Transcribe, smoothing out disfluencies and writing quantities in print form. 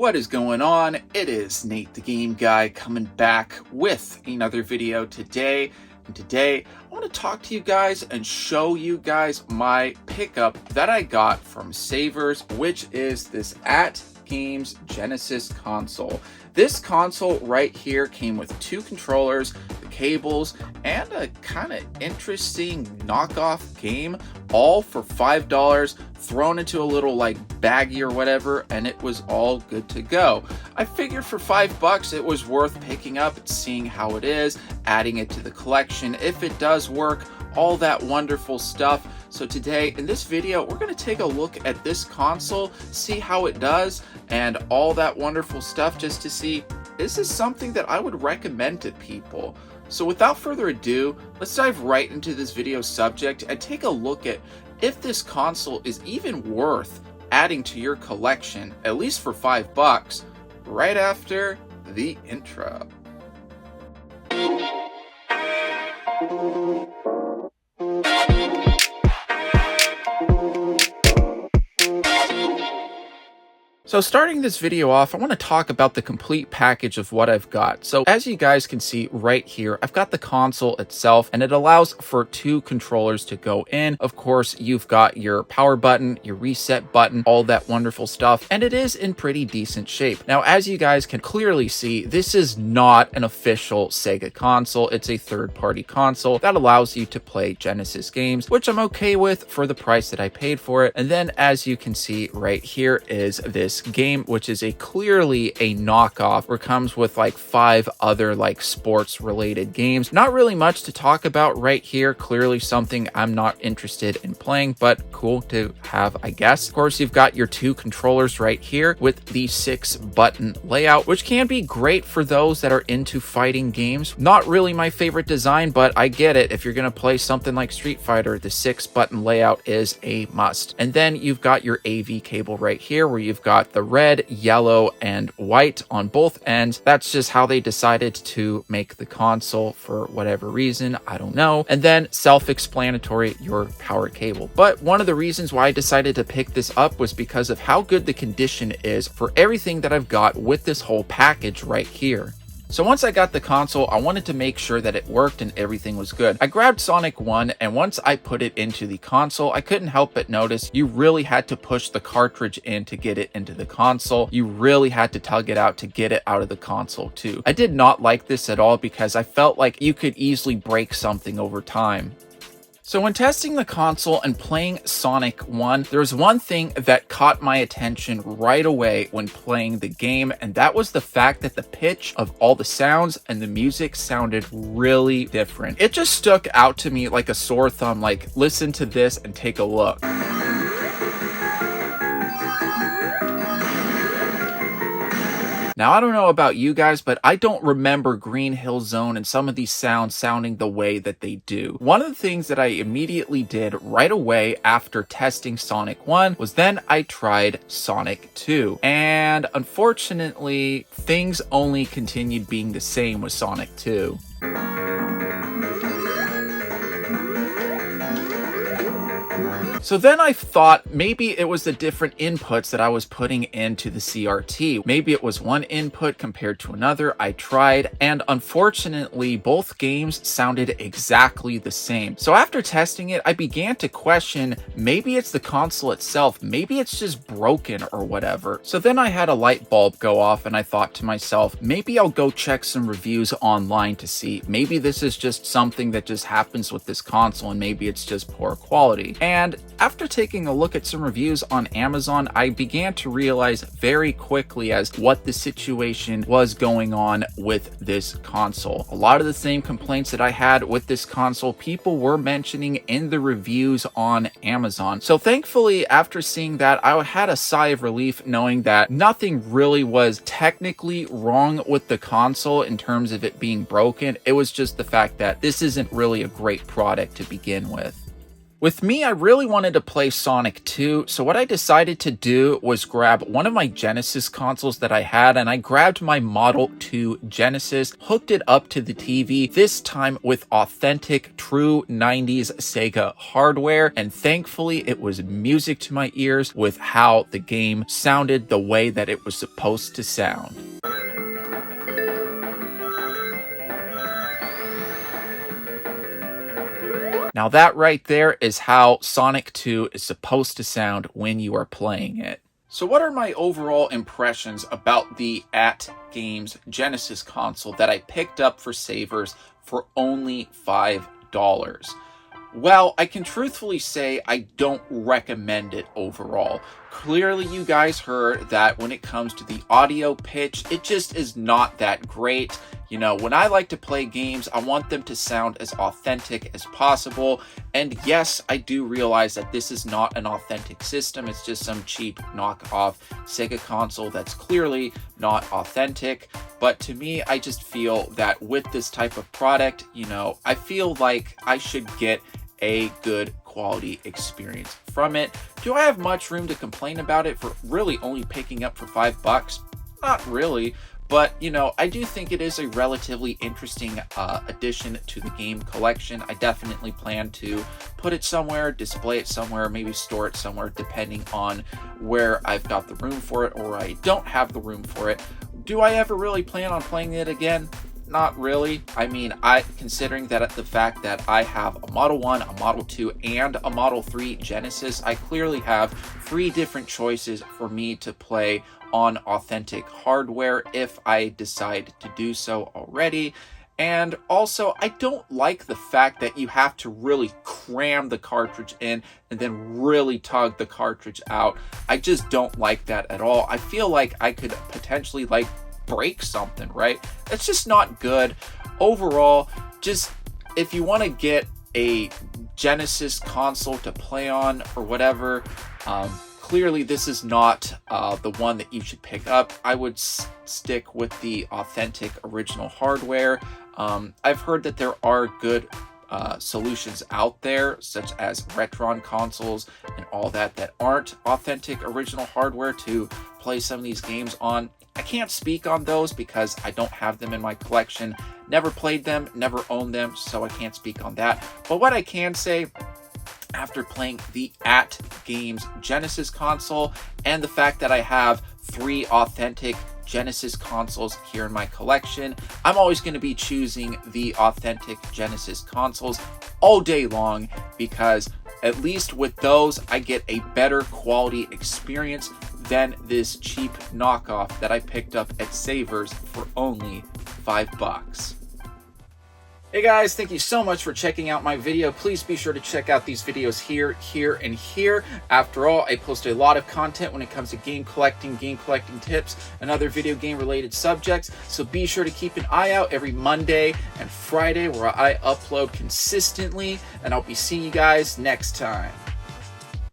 What is going on? It is Nate the Game Guy coming back with another video today. And today I want to talk to you guys and show you guys my pickup that I got from SAVERS, which is this At Games Genesis console. This console right here came with two controllers, the cables, and a kind of interesting knockoff game, all for $5, thrown into a little like baggie or whatever, and it was all good to go. I figured for $5 it was worth picking up, seeing how it is, adding it to the collection, if it does work, all that wonderful stuff. So today in this video we're going to take a look at this console, see how it does, and all that wonderful stuff, just to see, is this something that I would recommend to people? So without further ado, let's dive right into this video subject and take a look at if this console is even worth adding to your collection, at least for $5, right after the intro. So starting this video off, I want to talk about the complete package of what I've got. So as you guys can see right here, I've got the console itself, and it allows for two controllers to go in. Of course, you've got your power button, your reset button, all that wonderful stuff, and it is in pretty decent shape. Now, as you guys can clearly see, this is not an official Sega console. It's a third-party console that allows you to play Genesis games, which I'm okay with for the price that I paid for it. And then as you can see right here is this game, which is clearly a knockoff, or comes with like 5 other like sports related games. Not really much to talk about right here, clearly something I'm not interested in playing, but cool to have, I guess. Of course, you've got your two controllers right here with the 6-button layout, which can be great for those that are into fighting games. Not really my favorite design, but I get it. If you're gonna play something like Street Fighter, the 6-button layout is a must. And then you've got your AV cable right here, where you've got the red, yellow, and white on both ends. That's just how they decided to make the console for whatever reason, I don't know. And then self-explanatory, your power cable. But one of the reasons why I decided to pick this up was because of how good the condition is for everything that I've got with this whole package right here. So once I got the console, I wanted to make sure that it worked and everything was good. I grabbed Sonic 1, and once I put it into the console, I couldn't help but notice you really had to push the cartridge in to get it into the console. You really had to tug it out to get it out of the console too. I did not like this at all because I felt like you could easily break something over time. So when testing the console and playing Sonic 1, there's one thing that caught my attention right away when playing the game, and that was the fact that the pitch of all the sounds and the music sounded really different. It just stuck out to me like a sore thumb, like, listen to this and take a look. Now, I don't know about you guys, but I don't remember Green Hill Zone and some of these sounds sounding the way that they do. One of the things that I immediately did right away after testing Sonic 1 was then I tried Sonic 2. And unfortunately, things only continued being the same with Sonic 2. So then I thought maybe it was the different inputs that I was putting into the CRT. Maybe it was one input compared to another. I tried, and unfortunately both games sounded exactly the same. So after testing it, I began to question, maybe it's the console itself, maybe it's just broken or whatever. So then I had a light bulb go off, and I thought to myself, maybe I'll go check some reviews online to see, maybe this is just something that just happens with this console, and maybe it's just poor quality. And after taking a look at some reviews on Amazon, I began to realize very quickly as what the situation was going on with this console. A lot of the same complaints that I had with this console, people were mentioning in the reviews on Amazon. So thankfully, after seeing that, I had a sigh of relief knowing that nothing really was technically wrong with the console in terms of it being broken. It was just the fact that this isn't really a great product to begin with. With me, I really wanted to play Sonic 2, so what I decided to do was grab one of my Genesis consoles that I had, and I grabbed my Model 2 Genesis, hooked it up to the TV, this time with authentic, true 90s Sega hardware, and thankfully it was music to my ears with how the game sounded the way that it was supposed to sound. Now that right there is how Sonic 2 is supposed to sound when you are playing it. So what are my overall impressions about the AtGames Genesis console that I picked up for Savers for only $5? Well, I can truthfully say I don't recommend it overall. Clearly, you guys heard that when it comes to the audio pitch, it just is not that great. You know, when I like to play games, I want them to sound as authentic as possible. And yes, I do realize that this is not an authentic system. It's just some cheap knockoff Sega console that's clearly not authentic. But to me, I just feel that with this type of product, you know, I feel like I should get a good quality experience from it. Do I have much room to complain about it for really only picking up for $5? Not really. But, you know, I do think it is a relatively interesting addition to the game collection. I definitely plan to put it somewhere, display it somewhere, maybe store it somewhere, depending on where I've got the room for it or I don't have the room for it. Do I ever really plan on playing it again? Not really. I mean, considering that the fact that I have a Model 1, a Model 2, and a Model 3 Genesis, I clearly have 3 different choices for me to play on authentic hardware if I decide to do so already. And also, I don't like the fact that you have to really cram the cartridge in and then really tug the cartridge out. I just don't like that at all. I feel like I could potentially break something, right? It's just not good. Overall, just if you want to get a Genesis console to play on or whatever, clearly this is not the one that you should pick up. I would stick with the authentic original hardware. I've heard that there are good solutions out there, such as Retron consoles and all that aren't authentic original hardware to play some of these games on. I can't speak on those because I don't have them in my collection, never played them, never owned them, so I can't speak on that. But what I can say, after playing the AtGames Genesis console and the fact that I have 3 authentic Genesis consoles here in my collection, I'm always going to be choosing the authentic Genesis consoles all day long because at least with those, I get a better quality experience than this cheap knockoff that I picked up at Savers for only $5. Hey guys, thank you so much for checking out my video. Please be sure to check out these videos here, and here. After all, I post a lot of content when it comes to game collecting tips, and other video game related subjects. So be sure to keep an eye out every Monday and Friday where I upload consistently, and I'll be seeing you guys next time.